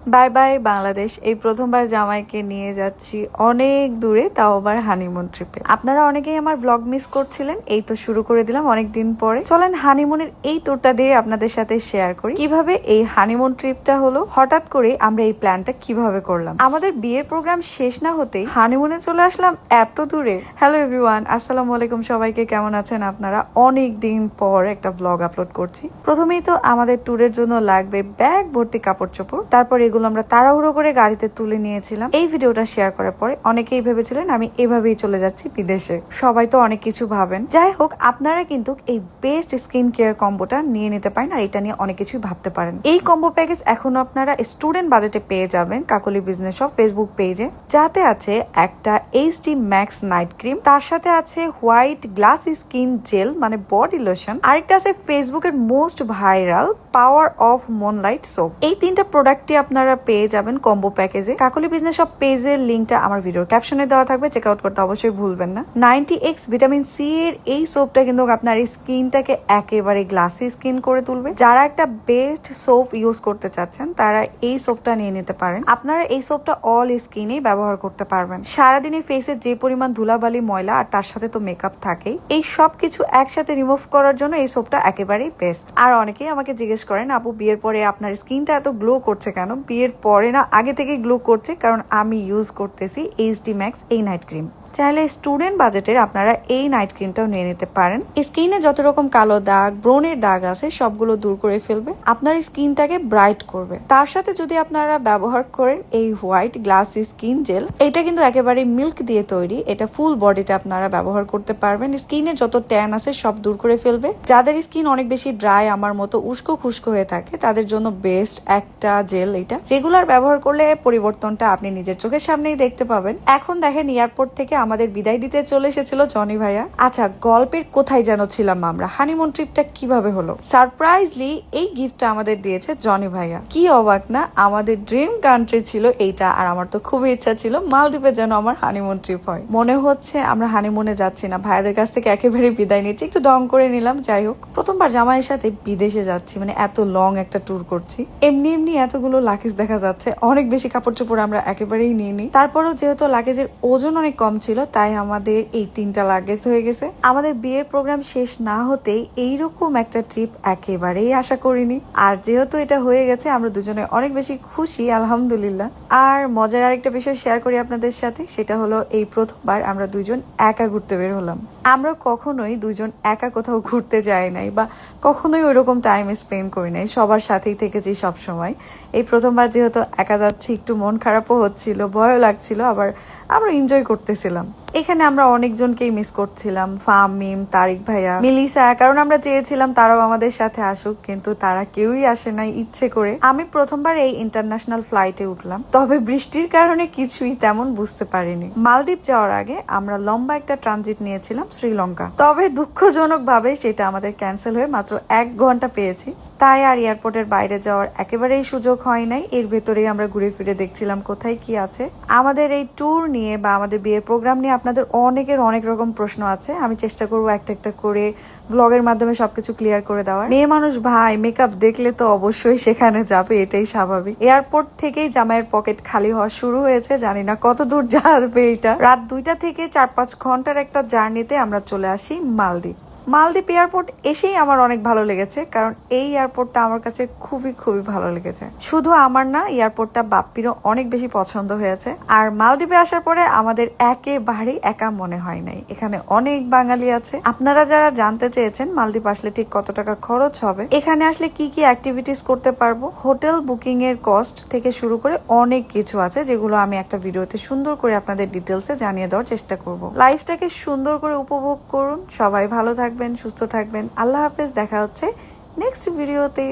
Bye bye Bangladesh. এই প্রথমবার জামাইকে নিয়ে যাচ্ছি অনেক দূরে, তাও আবার হানিমুন ট্রিপে। আপনারা অনেকেই আমার ব্লগ মিস করছিলেন, এই তো শুরু করে দিলাম অনেকদিন পরে। চলেন হানিমুনের এই ট্যুরটা দিয়ে আপনাদের সাথে শেয়ার করি কিভাবে এই হানিমুন ট্রিপটা হলো, হঠাৎ করে আমরা এই প্ল্যানটা কিভাবে করলাম। আমাদের বিয়ের প্রোগ্রাম শেষ না হতেই হানিমুনে চলে আসলাম এত দূরে। হ্যালো এভরিওয়ান, আসসালামু আলাইকুম সবাইকে, কেমন আছেন আপনারা? অনেক দিন পর একটা ব্লগ আপলোড করছি। প্রথমেই তো আমাদের ট্যুরের জন্য লাগবে ব্যাগ ভর্তি কাপড় চোপড়, তারপর এগুলো আমরা তাড়াহুড়ো করে গাড়িতে তুলে নিয়েছিলাম। এই ভিডিওটা শেয়ার করার পরে অনেকেই ভেবেছিলেন আমি এভাবেই চলে যাচ্ছি বিদেশে। সবাই তো অনেক কিছু ভাবেন, যাই হোক আপনারা কিন্তু এই বেস্ট স্কিন কেয়ার কম্বোটা নিয়ে নিতে পারেন, আর এটা নিয়ে অনেক কিছুই ভাবতে পারেন। এই কম্বো প্যাকেজ এখনো আপনারা স্টুডেন্ট বাজেটে পেয়ে যাবেন কাকলি বিজনেস শপ ফেসবুক পেজে। যাতে আছে একটা এইচডি ম্যাক্স নাইট ক্রিম, তার সাথে আছে হোয়াইট গ্লাস স্কিন জেল মানে বডি লোশন, আরেকটা আছে ফেসবুকের most viral power of moonlight soap. এই তিনটা প্রোডাক্টই আপনারা পেয়ে যাবেন কম্বো প্যাকেজে। কাকলি বিজনেস শপ পেজের লিঙ্কটা আমার ভিডিওর ক্যাপশনে দেওয়া থাকবে, চেক আউট করতে অবশ্যই ভুলবেন না। 90x ভিটামিন সি এর এই সোপটা কিন্তু আপনার স্কিনটাকে একেবারে গ্লাসি স্কিন করে তুলবে। যারা একটা বেস্ট সোপ ইউজ করতে চাচ্ছেন তারা এই সোপটা নিয়ে নিতে পারেন। আপনারা এই সোপটা অল স্কিনে ব্যবহার করতে পারবেন। সারাদিনে ফেসে যে পরিমাণ ধুলাবালি ময়লা আর তার সাথে তো মেকআপ থাকেই, এই সব কিছু একসাথে রিমুভ করার জন্য এই সোপটা একেবারেই বেস্ট। আর অনেকেই আমাকে জিজ্ঞেস করেন আপু বিয়ের পরে আপনার স্কিনটা এত গ্লো করছে কেন? বিয়ের পরে না, আগে থেকে গ্লো করছে, কারণ আমি ইউজ করতেছি এইচডি ম্যাক্স এই নাইট ক্রিম। চাইলে স্টুডেন্ট বাজেটের আপনারা এই নাইট ক্রিমটাও নিয়ে নিতে পারেন। স্কিনে যত রকম কালো দাগ, ব্রনের দাগ আছে সবগুলো দূর করে ফেলবে, আপনার স্কিনটাকে ব্রাইট করবে। তার সাথে যদি আপনারা ব্যবহার করেন এই হোয়াইট গ্লাস স্কিন জেল, এটা কিন্তু একেবারে মিল্ক দিয়ে তৈরি, এটা ফুল বডিতে আপনারা ব্যবহার করতে পারবেন। স্কিনে যত ট্যান আছে সব দূর করে ফেলবে। যাদের স্কিন অনেক বেশি ড্রাই, আমার মতো উস্কো খুস্কো হয়ে থাকে, তাদের জন্য বেস্ট একটা জেল এটা। রেগুলার ব্যবহার করলে পরিবর্তনটা আপনি নিজের চোখের সামনেই দেখতে পাবেন। এখন দেখেন এয়ারপোর্ট থেকে আমাদের বিদায় দিতে চলে এসেছিল জনি ভাইয়া। আচ্ছা, গল্পের কোথায় যেন ছিলাম আমরা, হানিমুন ট্রিপটা কিভাবে হলো? সারপ্রাইজলি এই গিফটটা আমাদের দিয়েছে জনি ভাইয়া। কি অবাক না, আমাদের ড্রিম কান্ট্রি ছিল এইটা, আর আমার তো খুবই ইচ্ছা ছিল মালদ্বীপে যেন আমার হানিমুন ট্রিপ হয়। মনে হচ্ছে আমরা হানিমুনে যাচ্ছি না, ভাইয়াদের কাছ থেকে একেবারে বিদায় নিচ্ছি, একটু ডং করে নিলাম। যাই হোক, প্রথমবার জামাইয়ের সাথে বিদেশে যাচ্ছি, মানে এত লং একটা ট্যুর করছি। এমনি এমনি এতগুলো লাগেজ দেখা যাচ্ছে, অনেক বেশি কাপড় চোপড় আমরা একেবারেই নিইনি। তারপরেও যেহেতু লাগেজের ওজন অনেক কম ছিল, তাই আমাদের এই 3টা লাগেজ হয়ে গেছে। আমাদের বিয়ের প্রোগ্রাম শেষ না হতেই এইরকম একটা ট্রিপ একেবারেই আশা করিনি, আর যেহেতু এটা হয়ে গেছে আমরা দুজনে অনেক বেশি খুশি আলহামদুলিল্লাহ। আর মজার আরেকটা বিষয় শেয়ার করি আপনাদের সাথে, সেটা হলো এই প্রথমবার আমরা দুজন একা ঘুরতে বের হলাম। আমরা কখনোই দুজন একা কোথাও ঘুরতে যাই নাই, বা কখনোই ওইরকম টাইম স্পেন্ড করি নাই, সবার সাথেই থেকেছি সব সময়। এই প্রথমবার যেহেতু একা যাচ্ছি, একটু মন খারাপও হচ্ছিল, ভয়ও লাগছিল, আবার আমরা এনজয় করতেছিলাম। এখানে আমরা অনেকজনকেই মিস করছিলাম, ফামিম, তারিক ভাইয়া, মিলিসা, কারণ আমরা চেয়েছিলাম তারাও আমাদের সাথে আসুক, কিন্তু তারা কেউই আসে নাই ইচ্ছে করে। আমি প্রথমবার এই ইন্টারন্যাশনাল ফ্লাইটে উঠলাম, তবে বৃষ্টির কারণে কিছুই তেমন বুঝতে পারিনি। মালদ্বীপ যাওয়ার আগে আমরা লম্বা একটা ট্রানজিট নিয়েছিলাম শ্রীলঙ্কা, তবে দুঃখজনক ভাবে সেটা আমাদের ক্যান্সেল হয়ে মাত্র 1 ঘন্টা পেয়েছি, তাই আর এয়ারপোর্টের বাইরে যাওয়ার একেবারেই সুযোগ হয় নাই। এর ভেতরেই আমরা ঘুরে ফিরে দেখছিলাম কোথায় কি আছে। আমাদের এই ট্যুর নিয়ে বা আমাদের বিয়ের প্রোগ্রাম নিয়ে আপনাদের অনেকের অনেক রকম প্রশ্ন আছে, আমি চেষ্টা করবো একটা একটা করে ব্লগের মাধ্যমে সবকিছু ক্লিয়ার করে দেওয়ার। মেয়ে মানুষ ভাই, মেকআপ দেখলে তো অবশ্যই সেখানে যাবে, এটাই স্বাভাবিক। এয়ারপোর্ট থেকেই জামাইয়ের পকেট খালি হওয়া শুরু হয়েছে, জানি না কত দূর যাবে এটা। রাত 2টা থেকে 4-5 ঘন্টার একটা জার্নিতে আমরা চলে আসি মালদ্বীপ। মালদ্বীপ এয়ারপোর্ট এসেই আমার অনেক ভালো লেগেছে, কারণ এই এয়ারপোর্টটা আমার কাছে খুবই খুবই ভালো লেগেছে। শুধু আমার না, এয়ারপোর্টটা বাপ্পিরও অনেক বেশি পছন্দ হয়েছে। আর মালদ্বীপে আসার পরে আমাদের একেবারেই একা মনে হয় নাই, এখানে অনেক বাঙালি আছে। আপনারা যারা জানতে চেয়েছেন মালদ্বীপ আসলে ঠিক কত টাকা খরচ হবে, এখানে আসলে কি কি অ্যাক্টিভিটিস করতে পারবো, হোটেল বুকিং এর কস্ট থেকে শুরু করে অনেক কিছু আছে, যেগুলো আমি একটা ভিডিওতে সুন্দর করে আপনাদের ডিটেলসে জানিয়ে দেওয়ার চেষ্টা করব। লাইফটাকে সুন্দর করে উপভোগ করুন, সবাই ভালো থাকবেন, সুস্থ থাকবেন। আল্লাহ হাফেজ, দেখা হচ্ছে নেক্সট ভিডিওতে।